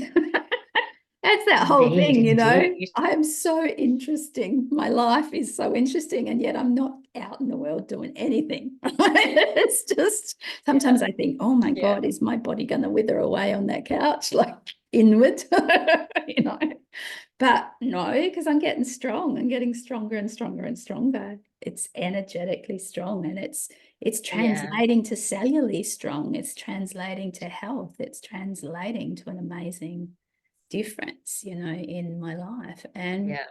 That's that whole Indeed, thing, you know. indeed. I am so interesting. My life is so interesting, and yet I'm not out in the world doing anything. It's just sometimes Yeah. I think, oh my Yeah. God, is my body going to wither away on that couch, like inward, you know? But no, because I'm getting strong and getting stronger and stronger and stronger. It's energetically strong, and it's Yeah. translating to cellularly strong. It's translating to health. It's translating to an amazing difference, in my life, and Yeah.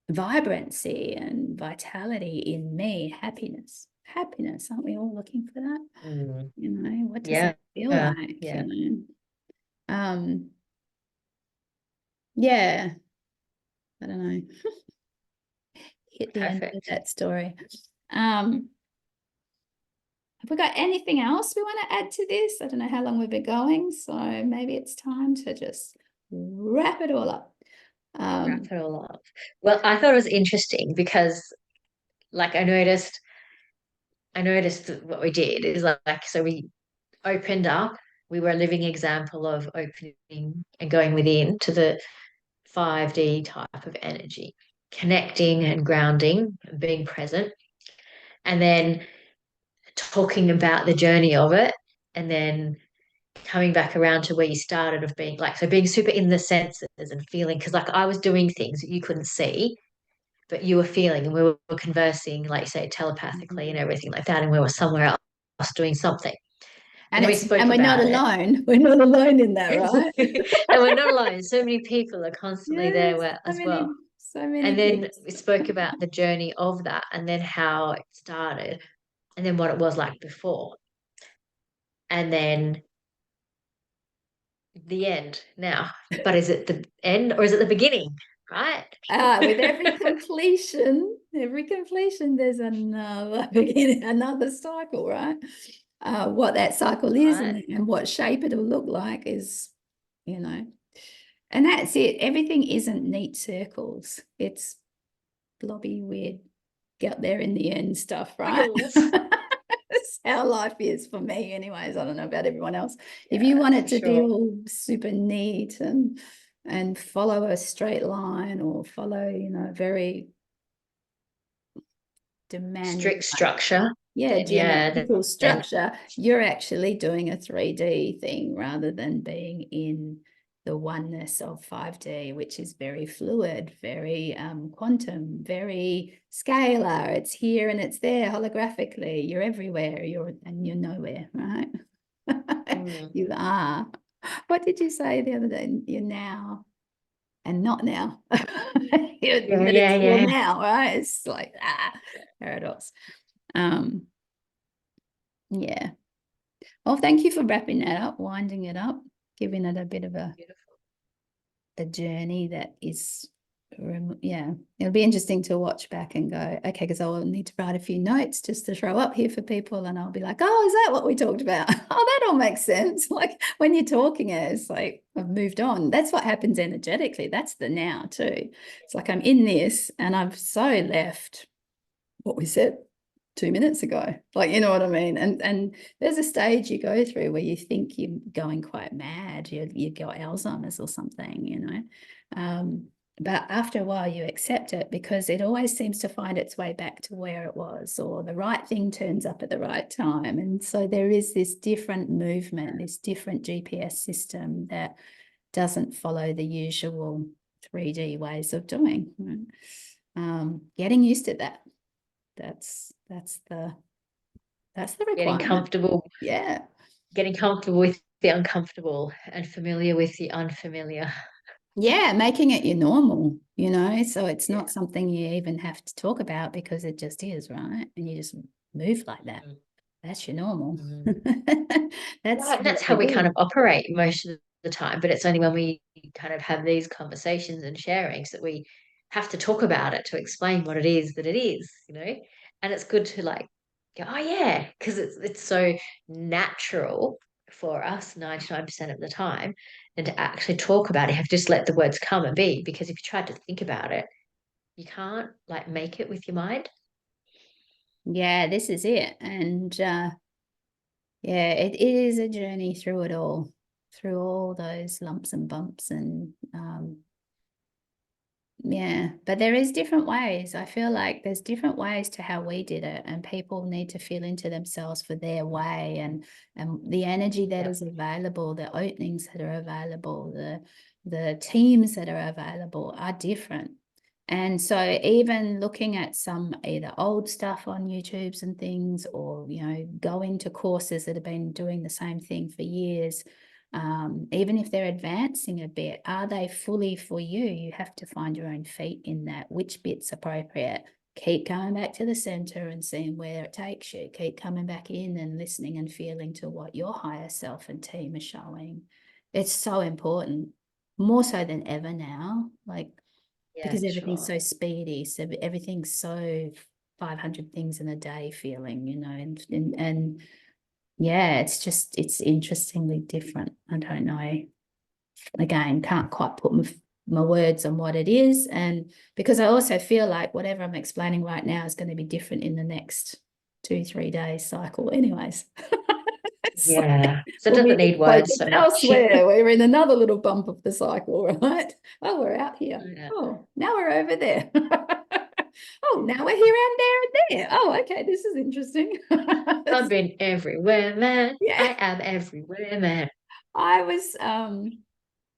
vibrancy and vitality in me, happiness. Aren't we all looking for that? Mm. What does Yeah. that feel like? Yeah. Um, yeah, I don't know. Hit the end of Perfect. that story. Um, have we got anything else we want to add to this? I don't know how long we've been going, so maybe it's time to just wrap it all up. Wrap Um, it all up. Well, I thought it was interesting because, like, I noticed that what we did is like, so we opened up. We were a living example of opening and going within to the 5D type of energy. connecting and grounding and being present, and then talking about the journey of it, and then coming back around to where you started of being like, so being super in the senses and feeling, because like I was doing things that you couldn't see, but you were feeling, and we were conversing, like you say, telepathically and everything like that, and we were somewhere else doing something. And then we spoke we're not about it. alone. We're not alone in that, right? And we're not alone. So many people are constantly there Yes, as well. so many And then peeps. we spoke about the journey of that, and then how it started, and then what it was like before, and then the end now. But is it the end or is it the beginning? Right? With every completion, there's another beginning, another cycle, right? What that cycle is Right. and what shape it'll look like is, and that's it. Everything isn't neat circles. It's blobby, weird, get there in the end stuff, right? Wiggles. That's how life is for me, anyways. I don't know about everyone else. If you Yeah, want it for to be sure. all super neat and follow a straight line or follow, very demanding, Strict structure. yeah, Then yeah, geometrical then structure, you're actually doing a 3D thing rather than being in the oneness of 5D, which is very fluid, very quantum, very scalar. It's here and it's there holographically. You're everywhere. You're nowhere, right? You are. What did you say the other day? You're now and not now. But it's still yeah. now, right? It's like paradox. Um, yeah. Well, thank you for wrapping that up, winding it up, giving it a bit of a journey that is, yeah, it'll be interesting to watch back and go, okay, because I'll need to write a few notes just to throw up here for people, and I'll be like, oh, is that what we talked about? Oh, that all makes sense. Like when you're talking it, it's like I've moved on. That's what happens energetically. That's the now too. It's like I'm in this and I've so left what we said 2 minutes ago, like, you know what I mean? And there's a stage you go through where you think you're going quite mad, you got Alzheimer's or something. But after a while you accept it because it always seems to find its way back to where it was, or the right thing turns up at the right time. And so there is this different movement, this different GPS system that doesn't follow the usual 3D ways of doing, right? Getting used to that. That's the getting requirement. comfortable, Yeah. getting comfortable with the uncomfortable and familiar with the unfamiliar. Yeah, making it your normal, so it's Yeah. not something you even have to talk about because it just is, right? And you just move like that. That's your normal. Mm-hmm. That's Yeah, and that's what how we we kind do. of operate most of the time. But it's only when we kind of have these conversations and sharings that we have to talk about it to explain what it is that it is. And it's good to like go, oh yeah, because it's so natural for us 99% of the time, and to actually talk about it, you have to just let the words come and be. Because if you try to think about it, you can't like make it with your mind. Yeah, this is it. And yeah, it is a journey through it all, through all those lumps and bumps and yeah, but there is different ways. I feel like there's different ways to how we did it, and people need to feel into themselves for their way and the energy that is available, the openings that are available, the teams that are available are different. And so even looking at some either old stuff on YouTubes and things, or going to courses that have been doing the same thing for years, even if they're advancing a bit, are they fully for you? You have to find your own feet in that, which bit's appropriate. Keep coming back to the center and seeing where it takes you. Keep coming back in and listening and feeling to what your higher self and team are showing. It's so important, more so than ever now, like, Yeah, because for everything's sure. so speedy, so everything's so 500 things in a day feeling, and yeah, it's interestingly different. I don't know. Again, can't quite put my words on what it is. And because I also feel like whatever I'm explaining right now is going to be different in the next 2-3 days cycle anyways. Yeah. So it When we doesn't were need words focused so much. elsewhere, we were in another little bump of the cycle, right? Oh, we're out here. Yeah. Oh, now we're over there. Oh, now we're here and there and there. Oh, okay, this is interesting. I've been everywhere, man. Yeah. I am everywhere, man. I was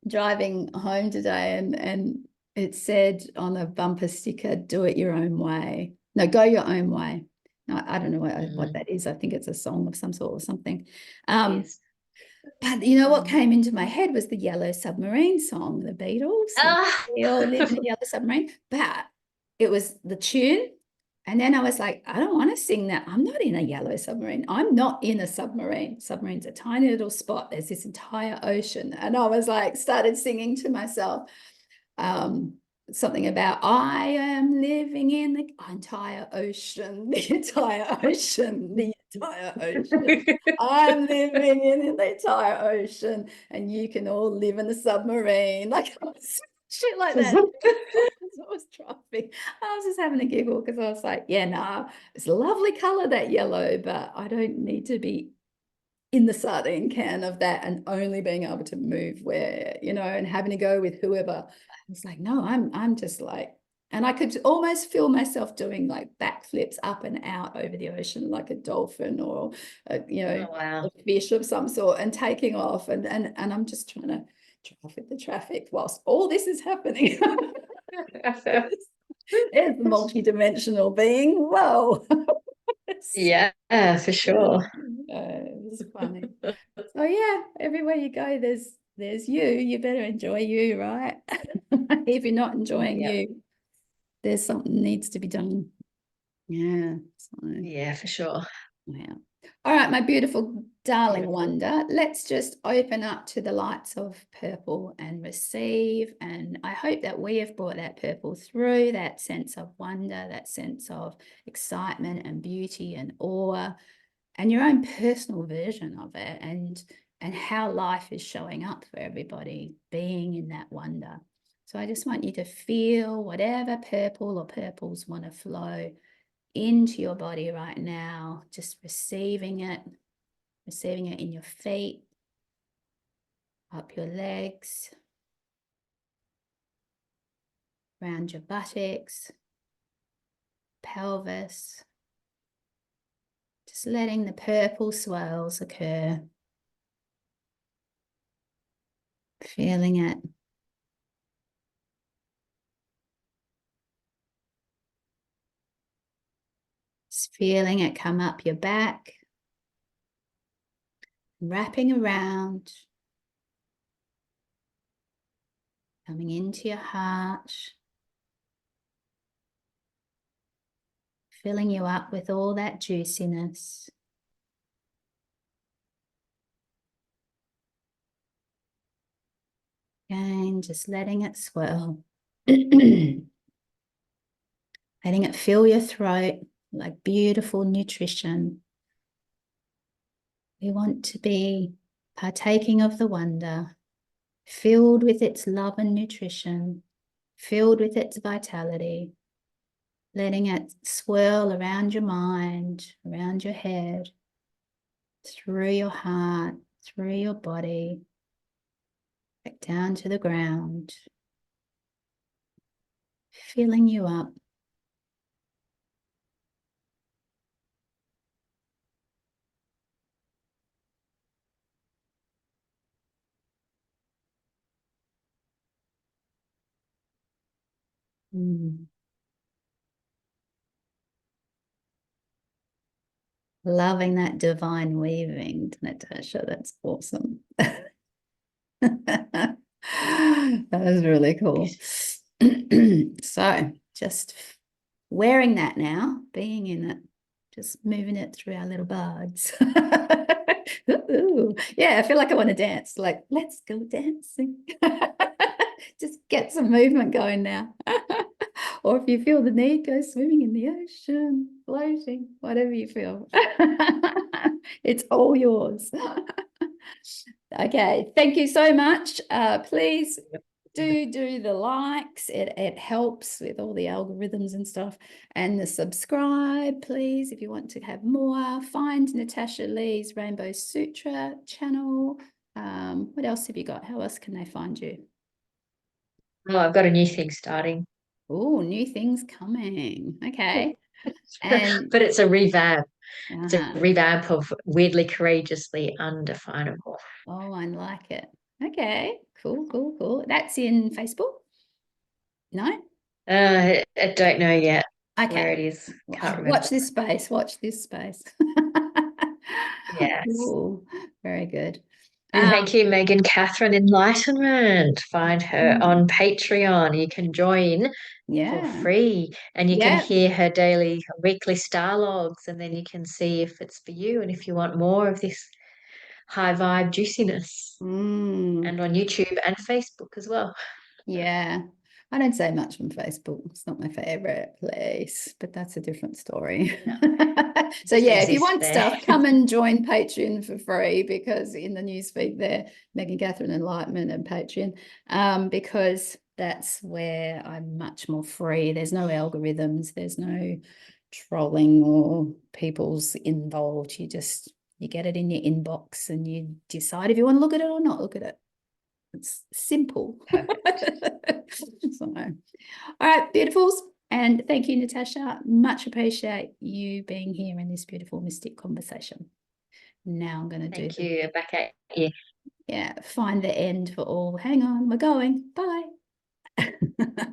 driving home today and it said on a bumper sticker, do it your own way. No, go your own way. No, I don't know what that is. I think it's a song of some sort or something. It is. But you know what came into my head was the Yellow Submarine song, the Beatles. Ah. We all live in a yellow submarine. But it was the tune. And then I was like, I don't want to sing that. I'm not in a yellow submarine. I'm not in a submarine. Submarine's a tiny little spot. There's this entire ocean. And I was like, started singing to myself. Something about I am living in the entire ocean, the entire ocean, the entire ocean. I'm living in the entire ocean, and you can all live in a submarine. Like shit like that. I was dropping. I was just having a giggle because I was like, yeah, nah, it's a lovely color, that yellow, but I don't need to be in the sardine can of that and only being able to move where, and having to go with whoever. It's like, no, I'm just like, and I could almost feel myself doing like backflips up and out over the ocean like a dolphin or, Oh, wow. a fish of some sort, and taking off. And I'm just trying to drive with the traffic whilst all this is happening. It's multi-dimensional being. Whoa. Yeah, for sure. It's funny. So yeah, everywhere you go, there's you. You better enjoy you, right? If you're not enjoying Yeah. you, there's something needs to be done. Yeah. So, Yeah, for sure. yeah. All right, my beautiful darling Beautiful. wonder. Let's just open up to the lights of purple and receive. And I hope that we have brought that purple through, that sense of wonder, that sense of excitement and beauty and awe, and your own personal version of it, and how life is showing up for everybody, being in that wonder. So I just want you to feel whatever purple or purples want to flow into your body right now, just receiving it in your feet, up your legs, around your buttocks, pelvis, just letting the purple swirls occur, feeling it. Just feeling it come up your back, wrapping around, coming into your heart, filling you up with all that juiciness. Again, just letting it swirl. Letting it fill your throat like beautiful nutrition. We want to be partaking of the wonder, filled with its love and nutrition, filled with its vitality, letting it swirl around your mind, around your head, through your heart, through your body, back down to the ground, filling you up. Loving that divine weaving, Natasha. That's awesome. That was really cool. So just wearing that now, being in it, just moving it through our little buds. Ooh. Yeah, I feel like I want to dance. Like, let's go dancing. Just get some movement going now. Or if you feel the need, go swimming in the ocean, floating, whatever you feel. It's all yours. Okay, thank you so much. Please do the likes. It helps with all the algorithms and stuff. And the subscribe, please, if you want to have more. Find Natasha Lee's Rainbow Sutra channel. What else have you got? How else can they find you? Oh, I've got a new thing starting. Oh, new things coming. Okay. And But it's a revamp. It's a uh-huh. revamp of weirdly courageously undefinable. Oh, I like it. Okay, cool, cool, cool. That's in Facebook? No? I don't know yet where Okay. it is. Can't Watch remember. this space. Watch this space. Yes. Cool. Very good. And thank you, Megan Catherin Enlightenment. Find her Mm, on Patreon. You can join for yeah. free and you can Yeah. hear her daily, weekly star logs, and then you can see if it's for you and if you want more of this high vibe juiciness. Mm. And on YouTube and Facebook as well. Yeah, I don't say much on Facebook. It's not my favorite place, but that's a different story. No, So just yeah, if you exist want there. stuff, come and join Patreon for free, because in the newsfeed there, Megan Catherin Enlightenment and Patreon, because that's where I'm much more free. There's no algorithms, there's no trolling or people's involved. You get it in your inbox and you decide if you want to look at it or not look at it. It's simple. Perfect. So, all right, beautifuls. And thank you, Natasha. Much appreciate you being here in this beautiful mystic conversation. Now I'm going to do Thank you. Back at you. find the end for all. Hang on, we're going. Bye.